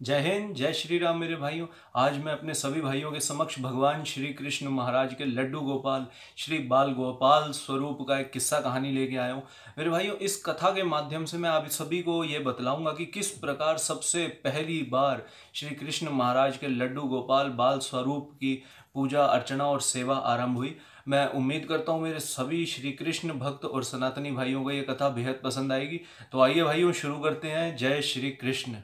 जय हिंद, जय श्री राम मेरे भाइयों। आज मैं अपने सभी भाइयों के समक्ष भगवान श्री कृष्ण महाराज के लड्डू गोपाल श्री बाल गोपाल स्वरूप का एक किस्सा कहानी लेके आया हूँ। मेरे भाइयों, इस कथा के माध्यम से मैं आप सभी को ये बतलाऊंगा कि किस प्रकार सबसे पहली बार श्री कृष्ण महाराज के लड्डू गोपाल बाल स्वरूप की पूजा अर्चना और सेवा आरंभ हुई। मैं उम्मीद करता हूँ मेरे सभी श्री कृष्ण भक्त और सनातनी भाइयों को ये कथा बेहद पसंद आएगी। तो आइए भाइयों, शुरू करते हैं। जय श्री कृष्ण।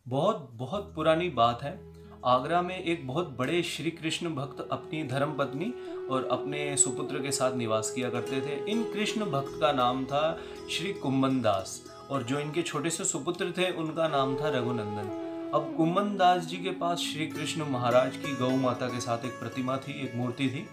बहुत बहुत पुरानी बात है। आगरा में एक बहुत बड़े श्री कृष्ण भक्त अपनी धर्मपत्नी और अपने सुपुत्र के साथ निवास किया करते थे। इन कृष्ण भक्त का नाम था श्री कुम्मन दास और जो इनके छोटे से सुपुत्र थे उनका नाम था रघुनंदन। अब कुम्मन दास जी के पास श्री कृष्ण महाराज की गौ माता के साथ एक प्रतिमा थी, एक मूर्ति थी,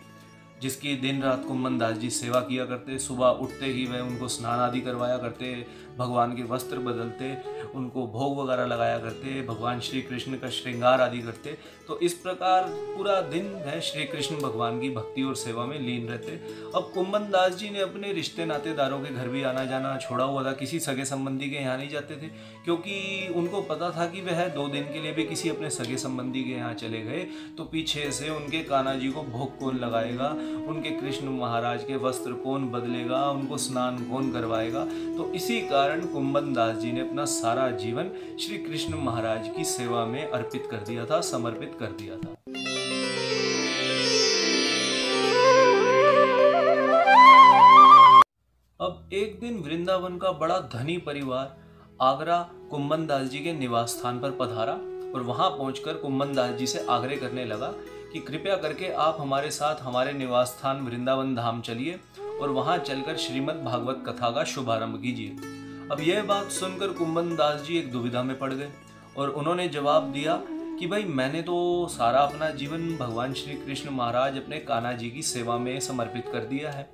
जिसकी दिन रात कुम्मन दास जी सेवा किया करते। सुबह उठते ही वह उनको स्नान आदि करवाया करते, भगवान के वस्त्र बदलते, उनको भोग वगैरह लगाया करते, भगवान श्री कृष्ण का श्रृंगार आदि करते। तो इस प्रकार पूरा दिन वह श्री कृष्ण भगवान की भक्ति और सेवा में लीन रहते। अब कुम्मन दास जी ने अपने रिश्ते नातेदारों के घर भी आना जाना छोड़ा हुआ था, किसी सगे संबंधी के यहाँ नहीं जाते थे, क्योंकि उनको पता था कि वह 2 दिन के लिए भी किसी अपने सगे संबंधी के यहाँ चले गए तो पीछे से उनके कान्हा जी को भोग कौन लगाएगा, उनके कृष्ण महाराज के वस्त्र कौन बदलेगा, उनको स्नान कौन करवाएगा। तो इसी कारण कुम्मन दास जी ने अपना सारा जीवन श्री कृष्ण महाराज की सेवा में अर्पित कर दिया था, समर्पित कर दिया था। अब एक दिन वृंदावन का बड़ा धनी परिवार आगरा कुम्मन दास जी के निवास स्थान पर पधारा और वहां पहुंचकर कुम्मन दास जी से आग्रह करने लगा कि कृपया करके आप हमारे साथ हमारे निवास स्थान वृंदावन धाम चलिए और वहां चलकर श्रीमद् भागवत कथा का शुभारंभ कीजिए। अब यह बात सुनकर कुम्मन दास जी एक दुविधा में पड़ गए और उन्होंने जवाब दिया कि भाई, मैंने तो सारा अपना जीवन भगवान श्री कृष्ण महाराज अपने कान्हा जी की सेवा में समर्पित कर दिया है।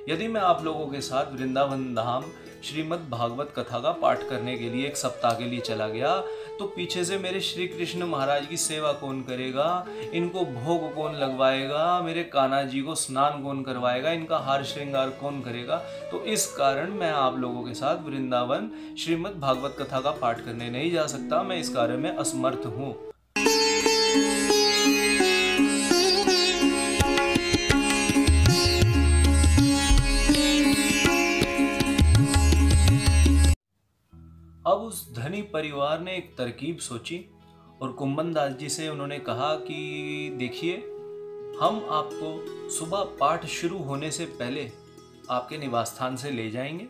यदि मैं आप लोगों के साथ वृंदावन धाम श्रीमद् भागवत कथा का पाठ करने के लिए 1 सप्ताह के लिए चला गया तो पीछे से मेरे श्री कृष्ण महाराज की सेवा कौन करेगा, इनको भोग कौन लगवाएगा, मेरे कान्हा जी को स्नान कौन करवाएगा, इनका हार श्रृंगार कौन करेगा। तो इस कारण मैं आप लोगों के साथ वृंदावन श्रीमद् भागवत कथा का पाठ करने नहीं जा सकता, मैं इस कार्य में असमर्थ हूँ। अब उस धनी परिवार ने एक तरकीब सोची और कुम्मन दास जी से उन्होंने कहा कि देखिए, हम आपको सुबह पाठ शुरू होने से पहले आपके निवास स्थान से ले जाएंगे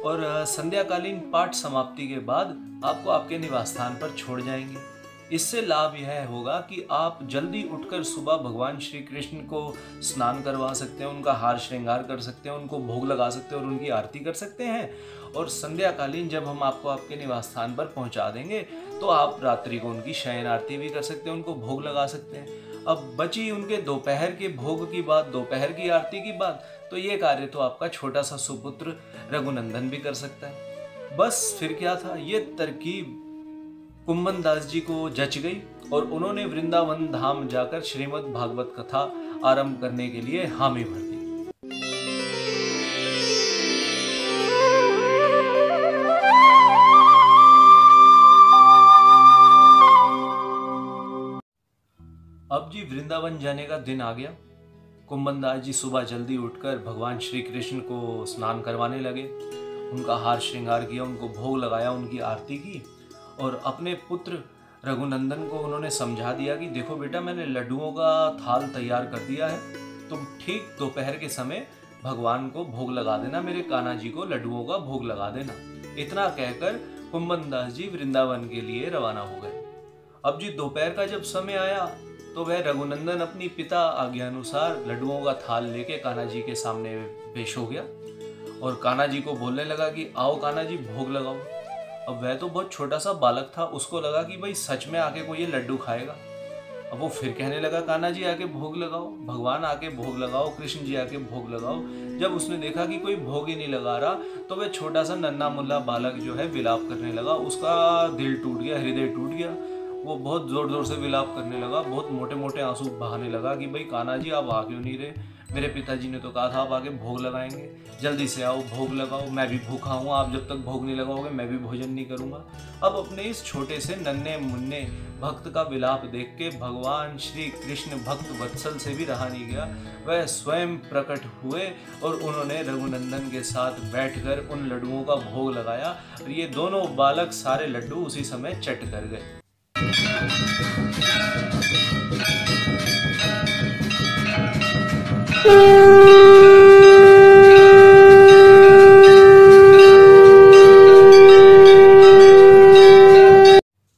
और संध्याकालीन पाठ समाप्ति के बाद आपको आपके निवास स्थान पर छोड़ जाएंगे। इससे लाभ यह होगा कि आप जल्दी उठकर सुबह भगवान श्री कृष्ण को स्नान करवा सकते हैं, उनका हार श्रृंगार कर सकते हैं, उनको भोग लगा सकते हैं और उनकी आरती कर सकते हैं। और संध्याकालीन जब हम आपको आपके निवास स्थान पर पहुंचा देंगे तो आप रात्रि को उनकी शयन आरती भी कर सकते हैं, उनको भोग लगा सकते हैं। अब बची उनके दोपहर के भोग की बात, दोपहर की आरती की बात, तो ये कार्य तो आपका छोटा सा सुपुत्र रघुनंदन भी कर सकता है। बस फिर क्या था, ये तरकीब कुम्मन दास जी को जच गई और उन्होंने वृंदावन धाम जाकर श्रीमद् भागवत कथा आरंभ करने के लिए हामी भर दी। अब जी वृंदावन जाने का दिन आ गया। कुम्मन दास जी सुबह जल्दी उठकर भगवान श्री कृष्ण को स्नान करवाने लगे, उनका हार श्रृंगार किया, उनको भोग लगाया, उनकी आरती की और अपने पुत्र रघुनंदन को उन्होंने समझा दिया कि देखो बेटा, मैंने लड्डुओं का थाल तैयार कर दिया है, तुम ठीक दोपहर के समय भगवान को भोग लगा देना, मेरे कान्हा जी को लड्डुओं का भोग लगा देना। इतना कहकर कुम्मन दास जी वृंदावन के लिए रवाना हो गए। अब जी दोपहर का जब समय आया तो वह रघुनंदन अपनी पिता आज्ञानुसार लड्डुओं का थाल लेके कान्हा जी के सामने पेश हो गया और कान्हा जी को बोलने लगा कि आओ कान्हा जी, भोग लगाओ। अब वह तो बहुत छोटा सा बालक था, उसको लगा कि भाई सच में आके कोई ये लड्डू खाएगा। अब वो फिर कहने लगा कान्हा जी आके भोग लगाओ, भगवान आके भोग लगाओ, कृष्ण जी आके भोग लगाओ। जब उसने देखा कि कोई भोग ही नहीं लगा रहा तो वह छोटा सा नन्हा मुल्ला बालक जो है विलाप करने लगा, उसका दिल टूट गया, हृदय टूट गया। वो बहुत ज़ोर ज़ोर से विलाप करने लगा, बहुत मोटे मोटे आंसू बहाने लगा कि भाई कान्हा जी आप आ क्यों नहीं रहे, मेरे पिताजी ने तो कहा था आप आके भोग लगाएंगे, जल्दी से आओ भोग लगाओ, मैं भी भूखा हूँ, आप जब तक भोग नहीं लगाओगे मैं भी भोजन नहीं करूँगा। अब अपने इस छोटे से नन्हे मुन्ने भक्त का विलाप देख के भगवान श्री कृष्ण भक्त वत्सल से भी रहा नहीं गया, वह स्वयं प्रकट हुए और उन्होंने रघुनंदन के साथ बैठकर उन लड्डुओं का भोग लगाया और ये दोनों बालक सारे लड्डू उसी समय चट कर गए।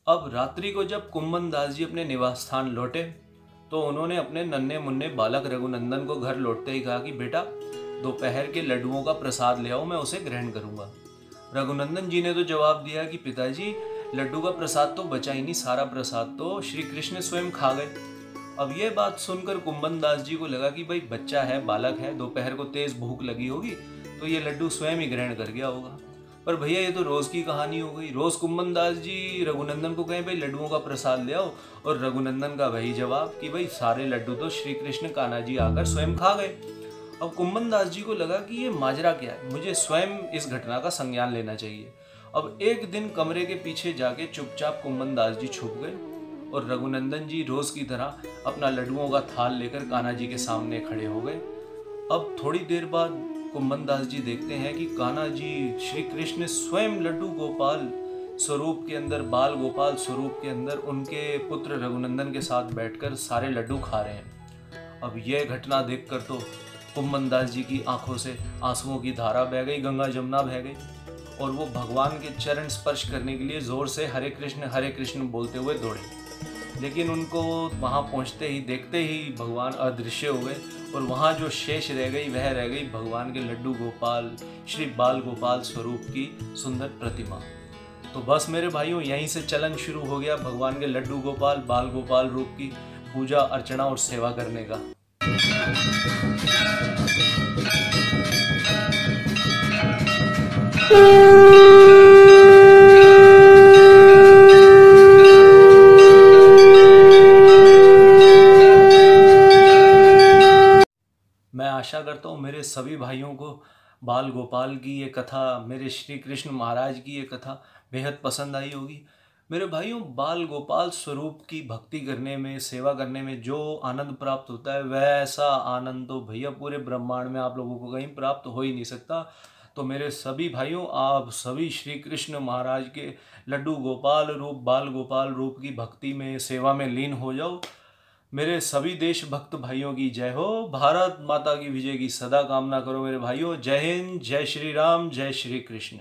अब रात्रि को जब कुम्भन दास जी अपने निवास स्थान लौटे तो उन्होंने अपने नन्हे मुन्ने बालक रघुनंदन को घर लौटते ही कहा कि बेटा दोपहर के लड्डुओं का प्रसाद ले आओ, मैं उसे ग्रहण करूंगा। रघुनंदन जी ने तो जवाब दिया कि पिताजी लड्डू का प्रसाद तो बचा ही नहीं, सारा प्रसाद तो श्री कृष्ण स्वयं खा गए। अब ये बात सुनकर कुम्भन दास जी को लगा कि भाई बच्चा है, बालक है, दोपहर को तेज भूख लगी होगी तो ये लड्डू स्वयं ही ग्रहण कर गया होगा। पर भैया ये तो रोज की कहानी हो गई, रोज कुम्भन दास जी रघुनंदन को कहें भाई लड्डुओं का प्रसाद ले आओ और रघुनंदन का वही जवाब कि भाई सारे लड्डू तो श्री कृष्ण कान्हा जी आकर स्वयं खा गए। अब कुम्भन दास जी को लगा कि ये माजरा क्या है, मुझे स्वयं इस घटना का संज्ञान लेना चाहिए। अब एक दिन कमरे के पीछे जाके चुपचाप कुम्भन दास जी छुप गए और रघुनंदन जी रोज की तरह अपना लड्डुओं का थाल लेकर कान्हा जी के सामने खड़े हो गए। अब थोड़ी देर बाद कुम्भन दास जी देखते हैं कि कान्हा जी श्री कृष्ण स्वयं लड्डू गोपाल स्वरूप के अंदर, बाल गोपाल स्वरूप के अंदर उनके पुत्र रघुनंदन के साथ बैठकर सारे लड्डू खा रहे हैं। अब यह घटना देखकर तो कुम्भन दास जी की आंखों से आंसुओं की धारा बह गई, गंगा जमुना बह गई और वो भगवान के चरण स्पर्श करने के लिए जोर से हरे कृष्ण बोलते हुए दौड़े। लेकिन उनको वहाँ पहुँचते ही देखते ही भगवान अदृश्य हो गए और वहाँ जो शेष रह गई वह रह गई भगवान के लड्डू गोपाल श्री बाल गोपाल स्वरूप की सुंदर प्रतिमा। तो बस मेरे भाइयों यहीं से चलन शुरू हो गया भगवान के लड्डू गोपाल बाल गोपाल रूप की पूजा अर्चना और सेवा करने का। मैं आशा करता हूँ मेरे सभी भाइयों को बाल गोपाल की ये कथा, मेरे श्री कृष्ण महाराज की ये कथा बेहद पसंद आई होगी। मेरे भाइयों बाल गोपाल स्वरूप की भक्ति करने में, सेवा करने में जो आनंद प्राप्त होता है वैसा आनंद तो भैया पूरे ब्रह्मांड में आप लोगों को कहीं प्राप्त हो ही नहीं सकता। तो मेरे सभी भाइयों आप सभी श्री कृष्ण महाराज के लड्डू गोपाल रूप बाल गोपाल रूप की भक्ति में, सेवा में लीन हो जाओ। मेरे सभी देशभक्त भाइयों की जय हो। भारत माता की विजय की सदा कामना करो मेरे भाइयों। जय हिंद, जय श्री राम, जय श्री कृष्ण।